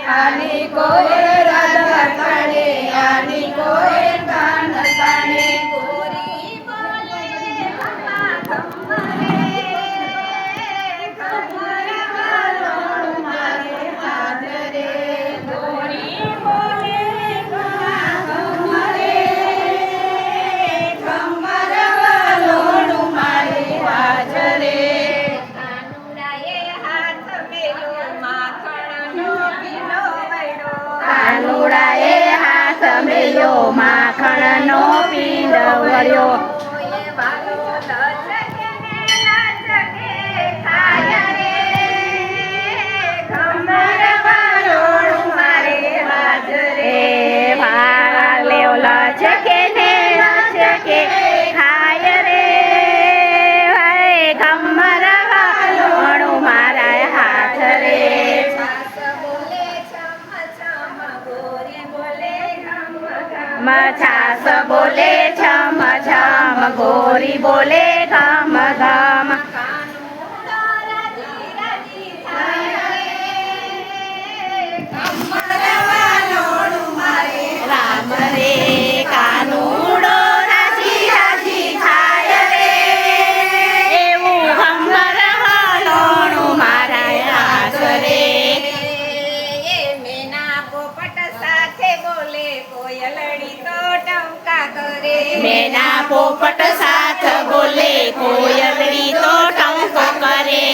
આની કોયલ રાધા તાણે, આની કોયલ કાન તાણે. ગોરી બોલે ખમ્મા ખમ્મા રે, ખમ્મર વાલોણ મારે હાજરે. ગોરી બોલે ખમ્મા ખમ્મા રે, ખમ્મર વાલોણ મારે હાજરે. કાનુડાએ હાથ મેલો માખણનો પીલો વળ્યો. કાનુડાએ હાથ મેલ્યો, માખણનો પીંડ વળ્યો. એ વાલો લચકે ને લચકે ખાય રે, ખમ્મર વાલોણ મારે હાજરે. એ વાલ્યો લચકે ને લચકે ખાય રે, હે ખમ્મર વાલોણ મારા હાથ રે. છાસ બોલે છમ છમ, ગોરી બોલે ઘમ ઘમ. છાસ બોલે છમ છમ, ગોરી બોલે ઘમ ઘમ. કાનુડો રાજી રાજી થાય રે, ખમ્મર વાલોણ મારે રામ રે કાનુડો રાજી રાજી થાય રે, એવું ખમ્મર વાલોણ મારા હાથ રે. એ મેના પોપટ સાથે બોલે, કોયલડી તો ટમકા કરે. મેના પોપટ સાથ બોલે, કોયલડી તો ટંકો કરે.